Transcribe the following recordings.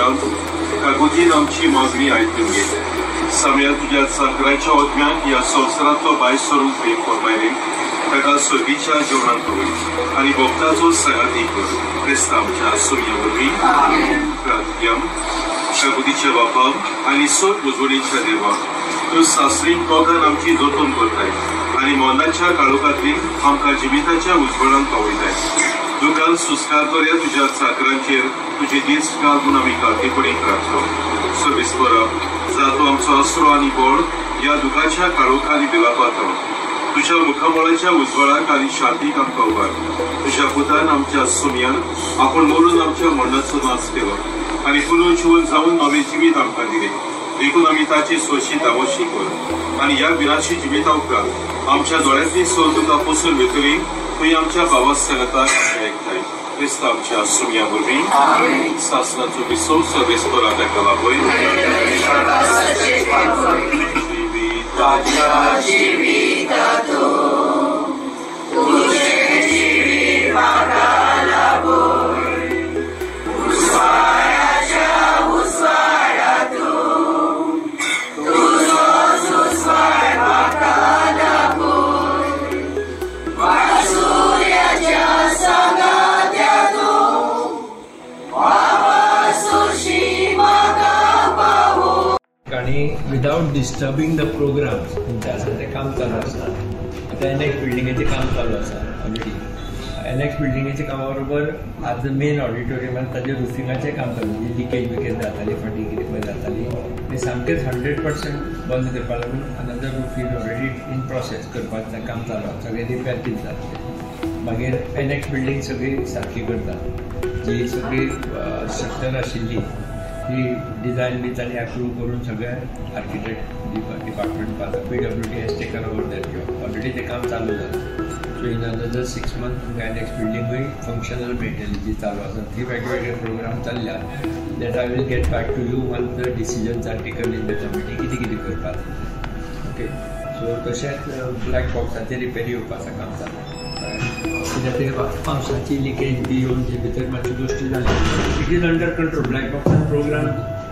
राम कागोदीन आमची मागणी आयकून घे. साम्या तुझ्या साकराच्या ओतम्याक या संवसारांतलो भायर सरून प्रेम कोरबायले ताका स्वर्गीच्या जेवणांत दवर आनी भक्ताचो सगाती कर. क्रिस्त आमच्या सोयी वरवीं प्रार्थया. कागोदीच्या बापा आनी सोद उजवणीच्या देवा, तूं सासरीक दोगान आमची जतन करताय आनी मोन्नाच्या काळोखांतली आमकां जिविताच्या उजवळांत पावयताय. दुखान सुस्कार करया तुझ्या चाकरांचेर तुझे दीस घालून आमी खातीपणीक राखलो. सविस्परा जातो आमचो आसरो आनी बोड या दुखाच्या काळोखांनी विलापातो. तुझ्या मुखामळाच्या उजवळाक आनी शांतीक आमकां उबार. तुझ्या पुतान आमच्या सुमयान आपूण मरून आमच्या मरणाचो नाश केलो आनी पुनून जिवन जावन नवे जिवीत आमकां दिले. देखून आमी ताची सोशी दामोशी कर आनी ह्या विनाशी जिविता उपरांत आमच्या दोळ्यांतली सोल तुका पसून वेतली थंय आमच्या भावा सगताक आयकताय. क्रिस्त आमच्या सुमया वरवीं सासणाचो विसव सवेस्परा ताका लागून विदाउट डिस्टर्बिंग द प्रोग्राम्स तुमच्या आसा तें काम चालू आसा. आतां एनएक्स बिल्डिंगेचें काम चालू आसा ऑलरेडी. एनएक्स बिल्डिंगेच्या कामा बरोबर आज मेन ऑडिटोरियमान ताजें रुफिंगाचें काम चालू. जी लिकेज बिकेज जाताली फाटीं कितें पळय जाताली तें सामकेंच 100% बंद करपा लागून another roof is already in process करपाचें काम चालू आसा. सगळें रिपेर बी जातलें. मागीर एनएक्स बिल्डिंग सगळी सारकी करता. जी सगळी स्ट्रक्चर आशिल्ली ही डिझायन बी तांणी अप्रूव करून सगळे architect department PWD has taken over that job. Already तें काम चालू जालें. सो इन अनदर 6 months तुमकां एनएक्स बिल्डिंगूय फंक्शनल मेळटली जी चालू आसा. 3 वेगवेगळे प्रोग्राम चल्ल्या. That I will get back to you once the decisions are taken in the committee कितें कितें करपाक. ओके. सो तशेंच ब्लॅक बॉक्साचेर रिपेरी येवपाचें काम चालू. कित्याक ते पावसाची लिकेज बी येवन जे भितर मातशी गोश्टी जाल्यो it is under control. Black बॉक्सान प्रोग्राम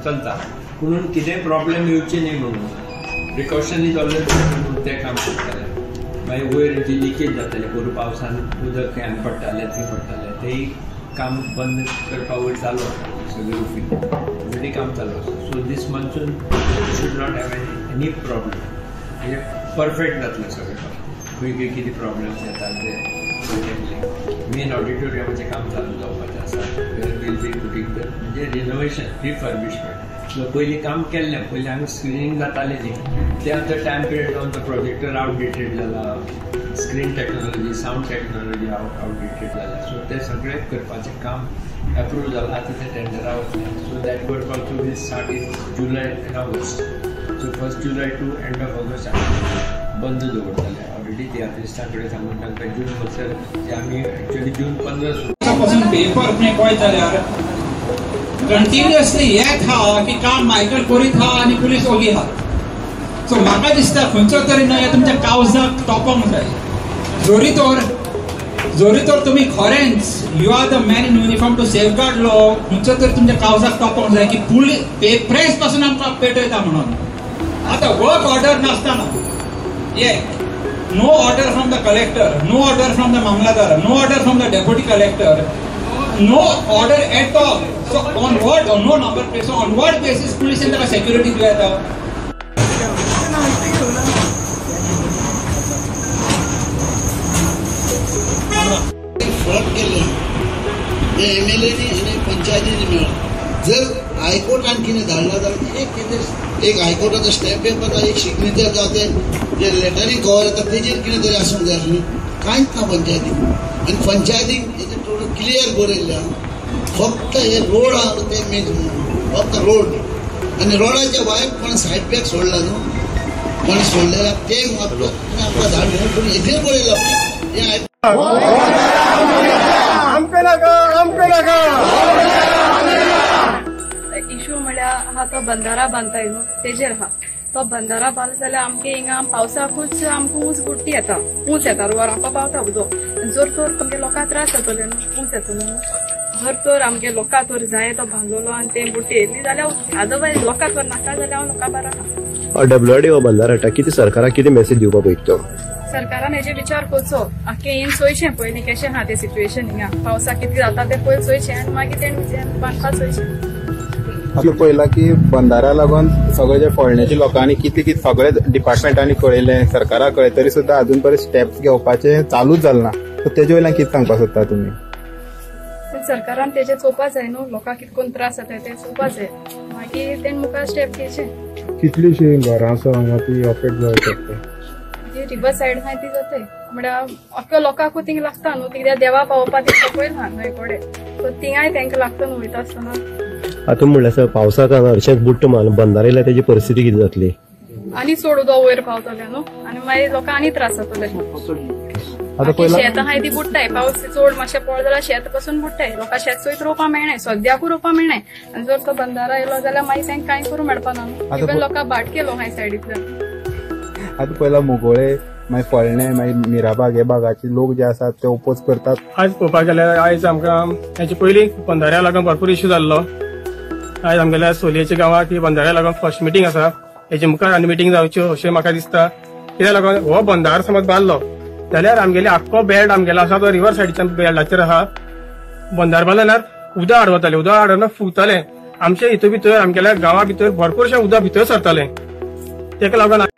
चलता पूण कितेंय प्रॉब्लेम येवचे न्ही म्हणून प्रिकॉशन इज ऑलवेज म्हणून तें काम करतालें. मागीर वयर जी लिकेज जाताली भरू पावसान उदक हें पडटालें थंय पडटालें तेंय काम बंद करपा वयर चालू आसा. सगळें रुफींग ऑलरेडी काम चालू आसा. So this monsoon should not have any problem. म्हणजे परफेक्ट जातलें सगळें. खंय खंय कितें प्रॉब्लेम्स येतात ते मेन ऑडिटोरियमाचें काम चालू जावपाचें आसा. वील बी पुटींग द म्हणजे रिनोवेशन रिफर्बिशमेंट. सो पयलीं काम केल्लें. पयलीं हांगा स्क्रिनींग जातालें न्ही तें आतां टायम पिरियड जावन तो प्रोजेक्टर आउटडेटेड जाला. Screen technology sound technology outdated जाला. सो तें सगळें करपाचें काम अप्रूव जालां. आतां तें टेंडरा वतलें. So that work also will start in July and August. So 1 July to end of August बंद दवरताले. ऑलरेडी तियात्रिस्टां कडेन सांगून तांकां जून बसर जे आमी एक्चुअली जून 15 पासून पेपर में पळयत जाल्यार कंटिन्युअसली हेच हा की काम मायकल करीत हा आनी पुलीस ओगी हा. सो म्हाका दिसता खंयचो तरी ह्या तुमच्या कावजाक टॉपांक जाय. जोरी तर तुम्ही खरेंच you are the man in uniform to safeguard law खंयचो तरी तुमच्या कावजाक टॉपांक जाय की प्रेस पासून आमकां पेटयता म्हणून. आतां वर्क ऑर्डर नासतना no order from the collector, no order from the mamladar, no order from the deputy collector, no order at all. So on what? On no number plate. So on what basis police and the security do that? Fraud केले हे MLA आणि पंचायतीने मिळून. जर हायकोर्टान कितें धाडला जाल्यार एक हायकोर्टाचो stamp paper एक सिग्नेचर जाते जे लेटरी कवर येता तेजेर कितें तरी आसूंक जाय आसलें. कांयच ना पंचायतीक. आनी पंचायतीक हेजें थोडं क्लियर बरयल्लें आहा फक्त हे रोड आहा ते मेन फक्त रोड. आनी रोडाच्या भायर कोण सायड बॅग सोडला न्हू कोण सोडलेला ते मात्र आमकां धाडलें पूण हेजेर बरयलां इशू म्हळ्यार हा तो बंधारा बांदताय न्हू तेजेर हा. तो बंधारा बांदलो जाल्यार आमगे हिंगा पावसाकूच आमकां ऊंच बुट्टी येता. ऊंच येता रोवार आमकां पावता उदक. जर तर तुमगे लोकांक त्रास जातले न्हू ऊंच येता न्हू. जर तर आमगे लोकां तर जाय तो बांदलोलो आनी ते बुट्टी येयली जाल्यार अदरवायज लोकां तर नाका जाल्यार हांव लोकां बरो ना. WRD हो बंदार हाडटा कितें सरकाराक कितें मेसेज दिवपाक पळयता? सरकारान हेजे विचार करचो आख्खे इन चोयचें पयलीं कशें आहा तें सिच्युएशन हिंगा पावसाक कितें जाता तें पयलीं चोयचें आनी मागीर तें बांदपाक चोयचें. आमी पळयला की बंदारा लागून सगळे जे फोडण्याच्या लोकांनी कितें सगळे डिपार्टमेंटांनी कळयलें, सरकाराक कळय, तरी सुद्दां अजून पर्यंत स्टेप्स घेवपाचे चालूच जालें ना. सो तेजे वयल्यान कितें सांगपाक सोदता तुमी? सरकारान तेजे चोवपाक जाय न्हू, लोकांक कितें करून त्रास जाता ते चोवपाक जाय, मागीर तेणी मुखार स्टेप घेवचे. कितलीशी घरां आसा हांगा ती अफेक्ट जावंक शकता? जी रिवर सायड आहा ती जाताय म्हळ्यार अख्ख्या लोकांकूय थिंग लागता न्हू, कित्याक देवा पावोवपाक ती सकयल आहा न्हंय कडेन, सो थिंगाय तांकां लागता न्हू वयता आसतना. आतां म्हणल्यार पावसाक हरशेंच बुट्ट मारून बंदार येयल्यार तेजी परिस्थिती कितें जातली? आनी चड उदक वयर पावतले न्हू आनी मागीर लोकांक आनी त्रास जातले. शेत आहाय ती बुडटाय, पावस चड मातशें पडलो जाल्यार शेत पासून बुडटाय, लोकांक शेत चोयत रोवपाक मेळनाय, सद्याकूय रोवपाक मेळनाय. आनी जर तो बंदारा येयलो जाल्यार मागीर तांकां कांय करूं मेळपाना न्हू. इवन लोकांक भाट केलो हाय सायडींतल्यान. आतां पळयला मुगोळे मागीर फोडणे मागीर मिराबाग हे भागाचे लोक जे आसात ते ओपोज करतात. आज पळोवपाक गेल्यार आयज आमकां हेचे पयलीं बंदाऱ्या लागून भरपूर इश्यू जाल्लो. आयज आमगेल्या सोलयेच्या गांवांत ही बंदाऱ्या लागून फर्स्ट मिटींग आसा, हेचे मुखार आनी मिटींग जावच्यो अशें म्हाका दिसता. कित्याक लागून हो बंदार समज बांदलो जाल्यार आमगेले आख्खो बेल्ट आमगेलो आसा तो रिवर सायडीच्या बेल्टाचेर आहा. बंदार बांदल्यार उदक आडवताले, उदक आडवना फुगताले. आमच्या हितून भितर आमगेल्या गांवा भितर भरपूरशें उदक भितर सरतालें. तेका लागून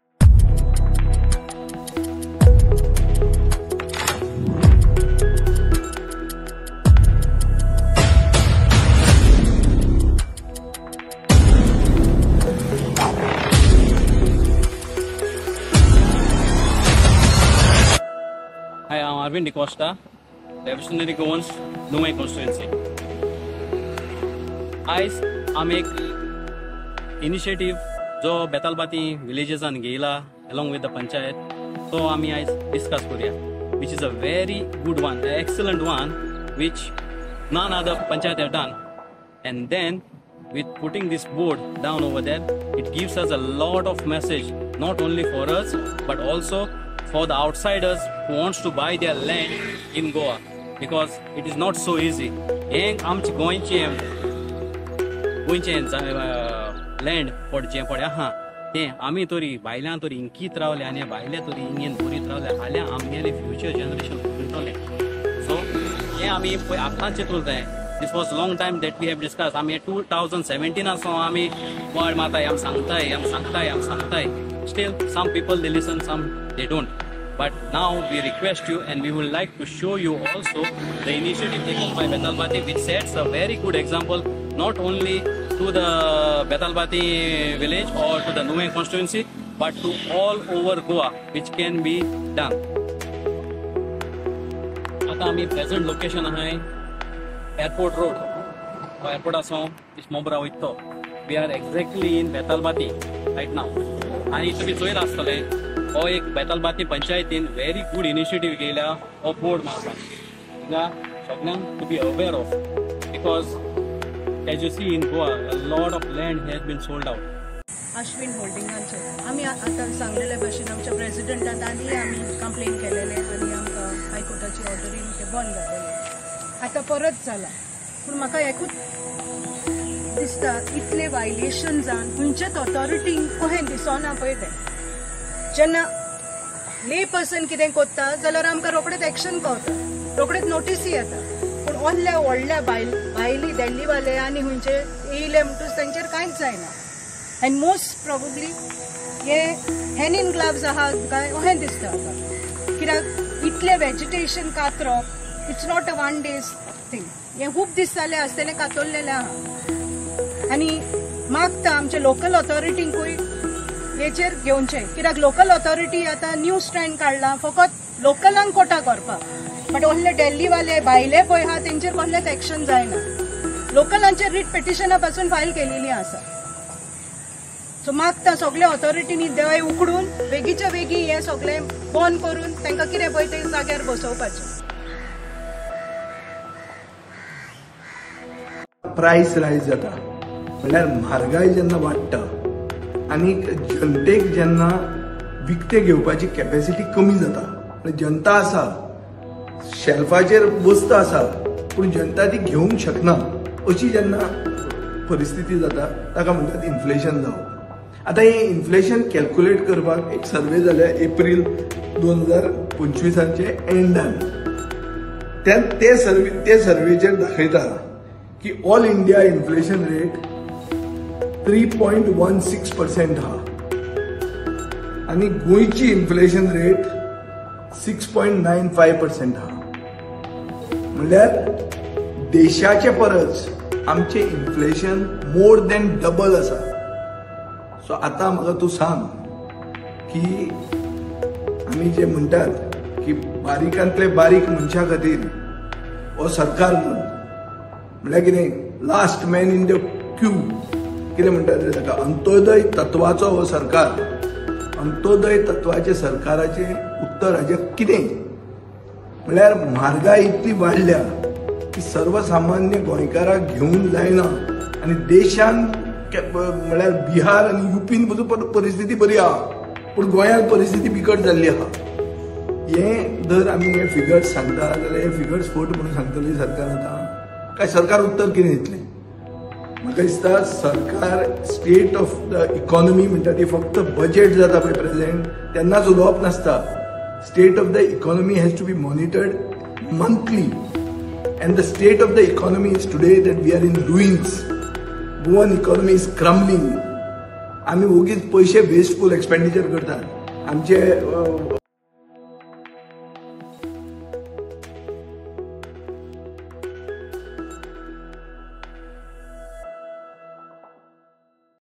Hi, I'm Arvind DeCosta, Revolutionary Goans, Numai constituency. आज आमी एक इनिशिएटिव्ह जो बेतालबाती विलेजेसान घेयला along with the panchayat, तो आमी आज डिस्कस करूया, which is a very good one, an excellent one, which none other panchayat have done. And then with putting this board down over there, it gives us a lot of message, not only for us but also for the outsiders who wants to buy their land in Goa, because it is not so easy. Yang amchi goinche land पडचे पडे आहा ते आमी तरी बायल्यां तरी इंकीत रावले आनी बायले तरी इंगेन बरीत रावले जाल्यार आमगेले फ्युचर जनरेशन उरतले. सो हे आमी आतांच चिंतूंक जाय. This was long time that we have discussed. आमी 2017 आसो आमी वर्ड मारताय, आमी सांगताय. Still some people they listen, some they don't. But now we request you and we would like to show you also the initiative taken by Betalbati, which sets a very good example not only to the Betalbati village or to the Numai constituency but to all over Goa, which can be done. आता आमी present location आहे airport road. Airport आसो Ismobra वयतो. We are exactly in Betalbati right now. आणि तुम्ही चोयर आसतले हो एक बेतालबाती पंचायतीन व्हेरी गुड इनिशिएटिव्ह घेयला हो बोर्ड मारपाक. हिंगा सगळ्यांक to be aware of, because as you see in Goa a lot of land has been sold out. Ashwin होल्डिंगांचे आमी आतां सांगलेले भशेन आमच्या प्रेसिडेंटान आमी कंप्लेन केलेले आनी आमकां हायकोर्टाची ऑर्डरीन ते बंद जालेले. आतां परत जाला, पूण म्हाका एकूच दिसता इतले वायलेशन जावन खंयच्याच ऑथॉरिटींक कशें दिसना पळय तें. जेन्ना ले पर्सन कितें करता जाल्यार आमकां रोखडेंच एक्शन कळटा, रोखडेंच नोटीसी येता. पूण व्हडल्या व्हडल्या भायली दिल्लीवाले आनी खंयचे येयले म्हणटूच तांचेर कांयच जायना. आनी मोस्ट प्रोबेबली हे हॅन्ड इन ग्लव्स आहा काय अशें दिसता म्हाका. कित्याक इतलें वेजिटेशन कातरप it's not a one day's thing. हें खूब दीस जाले आसतलें कातरलेलें आहा. आनी मागता आमच्या लोकल ऑथॉरिटींकूय हेचेर घेवचें, कित्याक लोकल ऑथॉरिटी आतां न्यू स्ट्रँड काडला फकत लोकलांक कोटा करपाक. बट असले दिल्लीवाले भायले पळय आहा तेंचेर कसलेंच एक्शन जायना. लोकलांचेर रीट पिटिशना पासून फायल केलेली आसा. सो मागता सगळ्या ऑथॉरिटीनी देवाय उकडून बेगीच्या बेगी हें सगळें बंद करून तांकां कितें पळय ते जाग्यार बसोवपाचें. प्रायस रायज जाता म्हणल्यार म्हारगाय जेन्ना वाडटा आनी जनतेक जेन्ना विकते घेवपाची कॅपॅसिटी कमी जाता, जनता आसा शेल्फाचेर बसता आसा पूण जनता ती घेवंक शकना अशी जेन्ना परिस्थिती जाता ताका म्हणटात इन्फ्लेशन जावप। आतां हे इन्फ्लेशन कॅल्क्युलेट करपाक एक सर्वे जाल्या एप्रील 2025 एंडान ते सर्वेचेर दाखयता की ऑल इंडिया इन्फ्लेशन रेट 3.16% हा आणि गोंयची इन्फ्लेशन रेट 6.95% हा। म्हणल्यार देशाचे परस आमचे इन्फ्लेशन मोर दॅन डबल आसा। सो आता म्हाका तूं सांग की आमी जे म्हणटात की बारीकांतले बारीक मनशा खातीर हो सरकार म्हणल्यार कितें last man in the Q कितें म्हणटात ताका अंत्योदय तत्वाचो हो सरकार। अंत्योदय तत्वाचे सरकाराचे उत्तर हाजे कितें म्हळ्यार म्हारगाय इतली वाडल्या की सर्वसामान्य गोंयकाराक घेवून जायना आनी देशान म्हळ्यार बिहार आनी युपीन पसून परिस्थिती बरी आहा पूण गोंयांत परिस्थिती बिकट जाल्ली आहा। हे जर आमी हे फिगर्स सांगता जाल्यार हे फिगर्स फोट म्हणून सांगतली सरकार आतां काय सरकार उत्तर कितें दितलें? म्हाका दिसता सरकार स्टेट ऑफ द इकॉनॉमी म्हणटा ती फक्त बजेट जाता पळय प्रेजेंट तेन्नाच उलोवप नासता। State of the economy has to be monitored monthly and the state of the economy is today that we are in ruins. Goan economy is crumbling. आमी उगीच पैसे वेस्टफुल एक्सपेंडिचर करतात। आमचे